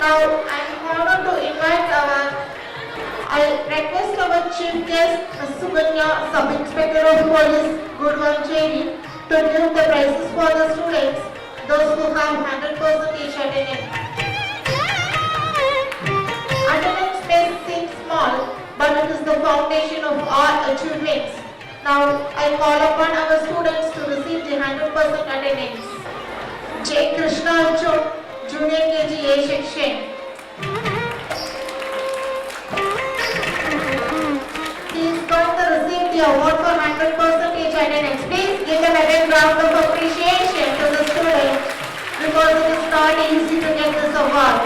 Now I'm honored to invite I request our chief guest, Ms. Suganya, Sub-Inspector of Police, Gurvancheri, to give the prizes for the students, those who have 100% attendance. Attendance may seem small, but it is the foundation of all achievements. Now I call upon our students to receive the 100% attendance. J. Krishna Arjun, Junior KG A section. He is going to receive the award for 100% attendance. Please give them a big round of appreciation to the students because it is not easy to get this award.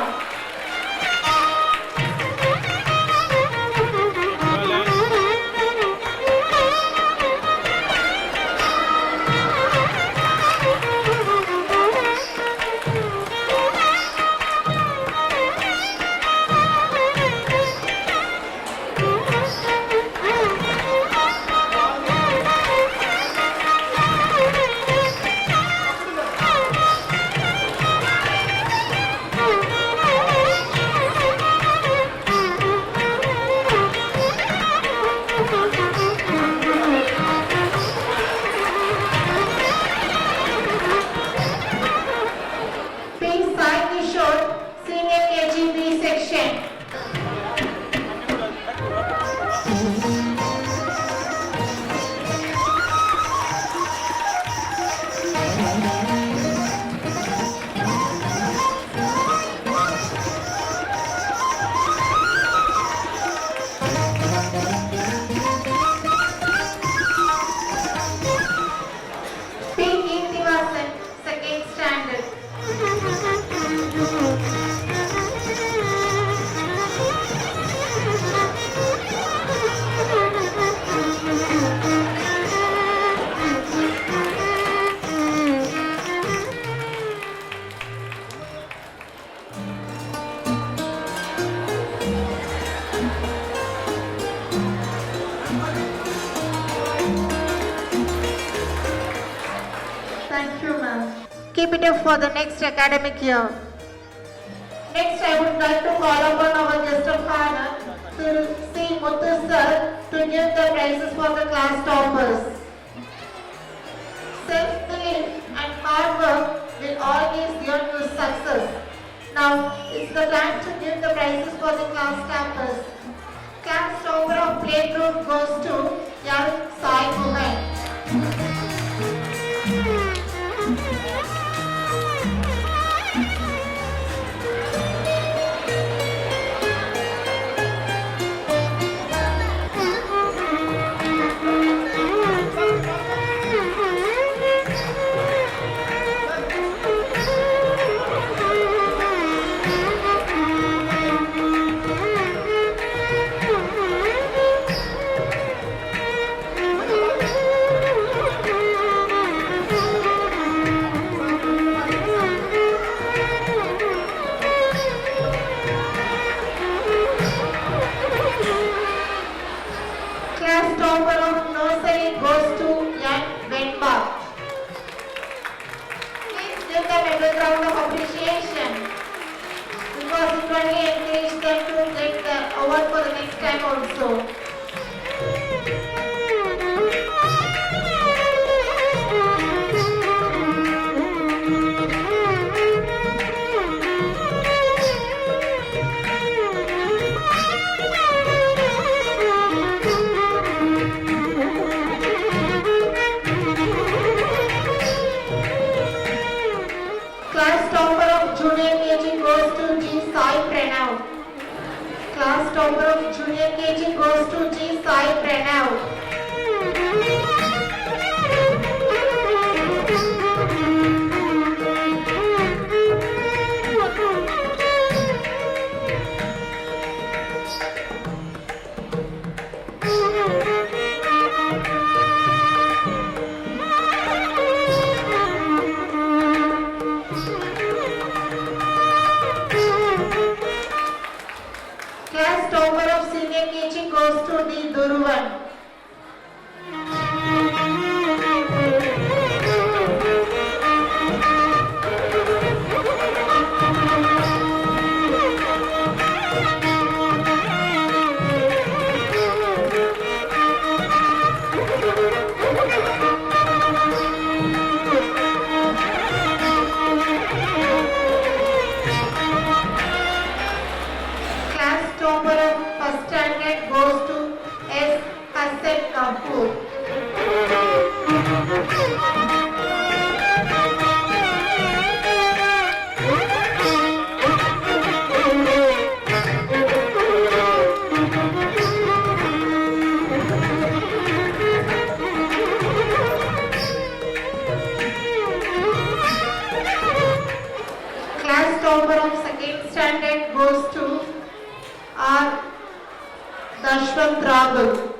Keep it up for the next academic year. Next, I would like to call upon our guest of honor, Sri Muthu sir, to give the prizes for the class toppers. Self-belief and hard work will always lead to success. Now, it's the time to give the prizes for the class toppers. Class topper of playgroup goes to Yan Sai Muhammad. Class topper of Junior KG goes to G. Sai Pranav. Class topper of Senior KG goes to D. Duruvan. standard goes to R. Dashwant Rahul.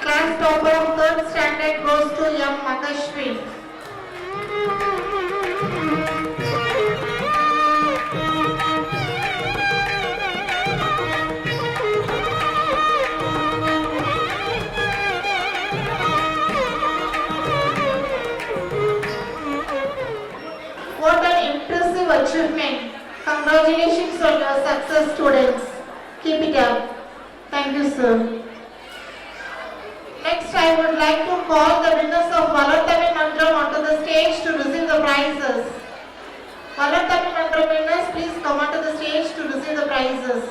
Class topper of 3rd standard goes to M. Madhashwi. What an impressive achievement. Congratulations on your success, students. Keep it up. Thank you, sir. Next, I would like to call the winners of Valarthamil Mantram onto the stage to receive the prizes. Valarthamil Mantram winners, please come onto the stage to receive the prizes.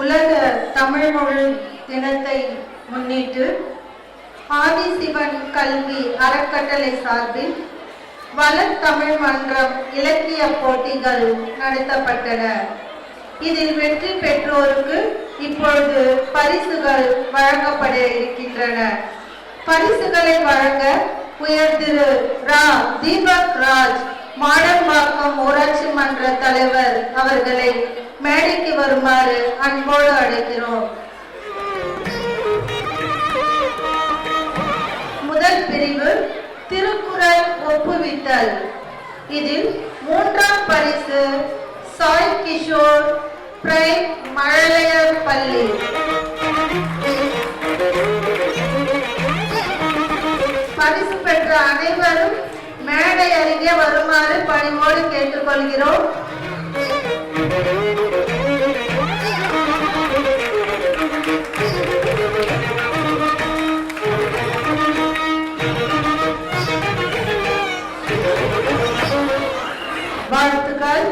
உலக தமிழ் மொழி தினத்தை முன்னிட்டு ஆதிசிவன் கல்வி அறக்கட்டளை சார்பில் வளர்தமிழ் மன்றம் இலக்கிய போட்டிகள் நடத்தப்பட்டன. இதில் வெற்றி பெற்றோருக்கு இப்பொழுது பரிசுகள் வழங்கப்பட இருக்கின்றன. பரிசுகளை வழங்க உயர் திரு ரா தீபக் ராஜ் மாடம்பாக்கம் ஊராட்சி மன்ற தலைவர் அவர்களை மேடைக்கு வருமாறு அன்போடு அழைக்கிறோம். முதல் பிரிவு திருக்குறள் ஒப்புவித்தல். இதில் 3ஆம் பரிசு சாய் கிஷோர் பிரைம் மழலையர் பள்ளி. பரிசு பெற்ற அனைவரும் மேடை அருகே வருமாறு பணிவோடு கேட்டுக்கொள்கிறோம். வாழ்த்துக்கள்.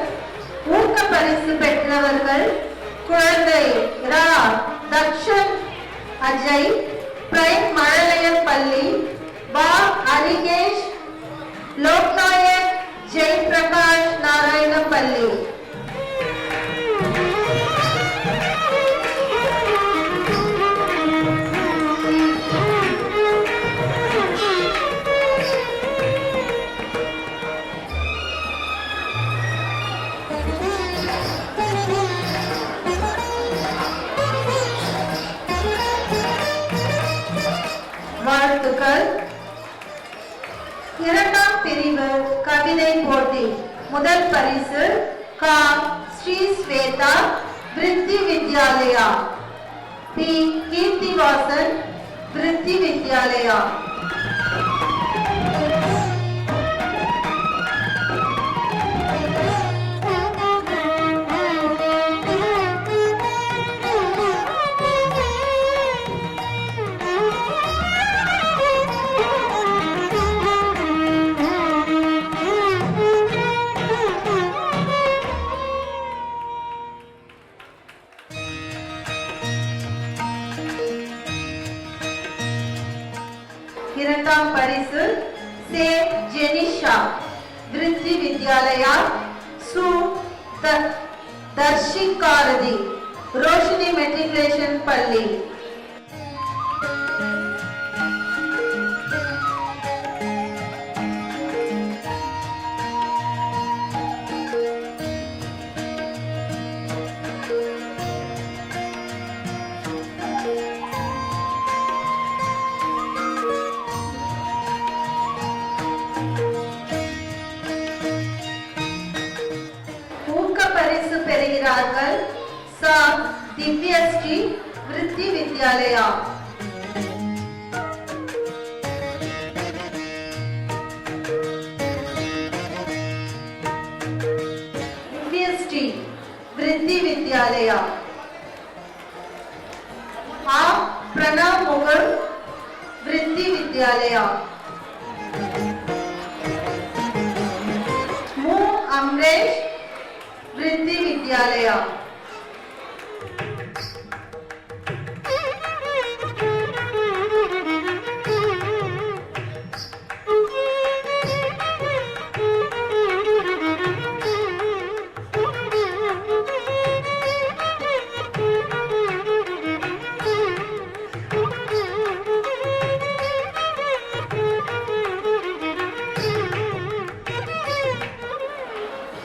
ஊக்க பரிசு பெற்றவர்கள் குழந்தை ரா தக்ஷன் அஜய் பிரைம் மழலையர் பள்ளி, பா அரிகேஷ் லோக்நாயக் ஜெய் பிரகாஷ் நாராயண பள்ளி. வாழ்த்துக்கள். 2ஆம் பிரிவு கவிதை போட்டி. முதல் பரிசு கா ஸ்ரீ ஸ்வேதா விருத்தி வித்யாலயா, பி கீர்த்திவாசன் விருத்தி வித்யாலயா. இரண்டாம் பரிசு சே ஜெனிஷா விருத்தி வித்யாலயா, சு தர்ஷிகாரதி ரோஷினி மெட்ரிகுலேஷன் பள்ளி. பெறுகிறார்கள் சா திவ்யஸ்ரீ விருத்தி வித்யாலயா. திவ்யஸ்ரீ விருத்தி வித்யாலயா. ஆ பிரணவ் முகர் விருத்தி வித்யாலயா. மு அம்ரேஷ் वृद्धि विद्यालय.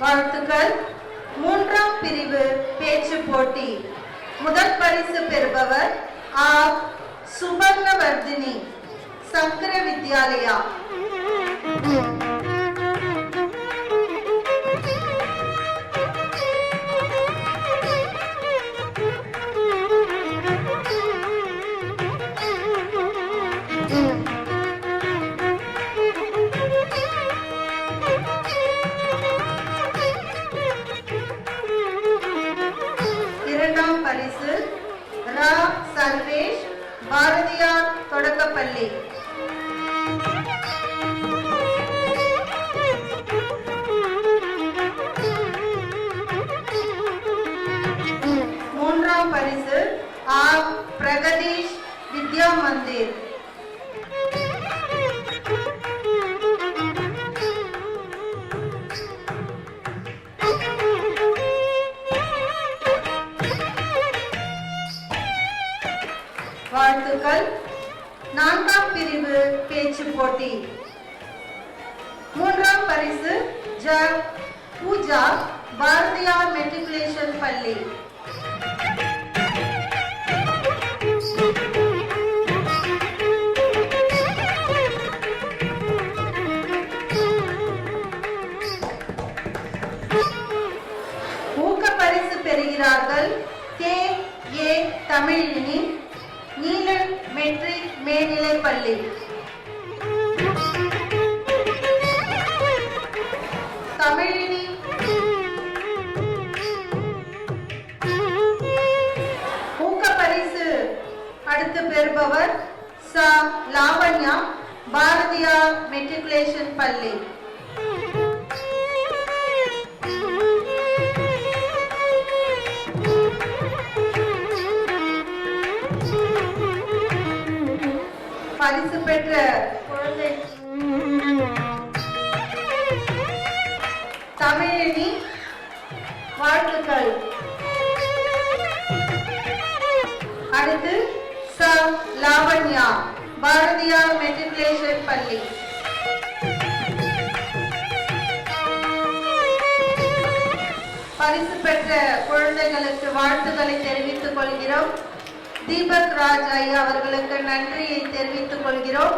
வாழ்த்துக்கள். மூன்றாம் பிரிவு பேச்சு போட்டி. முதல் பரிசு பெறுபவர் ஆர் சுபர்ணவர்தினி, சங்கர வித்யாலயா. இரண்டாம் பரிசு ரா சர்வேஷ், பாரதியார் தொடக்கப்பள்ளி. மூன்றாம் பரிசு ஆர் பிரகதீஷ், வித்யா மந்திர். வாழ்த்துக்கள். நான்காம் பிரிவு பேச்சு போட்டி. மூன்றாம் பரிசு ஜ பூஜா, பாரதியார் மெட்ரிகுலேஷன் பள்ளி. ஊக்க பரிசு பெறுகிறார்கள் K A Tamilini, Neelan matric மேல்நிலை பள்ளி. தமிழினி ஊக்க பரிசு அடுத்து பெறுபவர் ச லாவண்யா, பாரதியார் மெட்ரிகுலேஷன் பள்ளி. பரிசு பெற்ற குழந்தை தமிழினி, வாழ்த்துக்கள். அடுத்து ச லாவண்யா, பாரதியார் மெட்ரிகுலேஷன் பள்ளி. பரிசு பெற்ற குழந்தைகளுக்கு வாழ்த்துக்களை தெரிவித்துக் கொள்கிறோம். தீபக் ராஜ் ஐயா அவர்களுக்கு நன்றியை தெரிவித்துக் கொள்கிறோம்.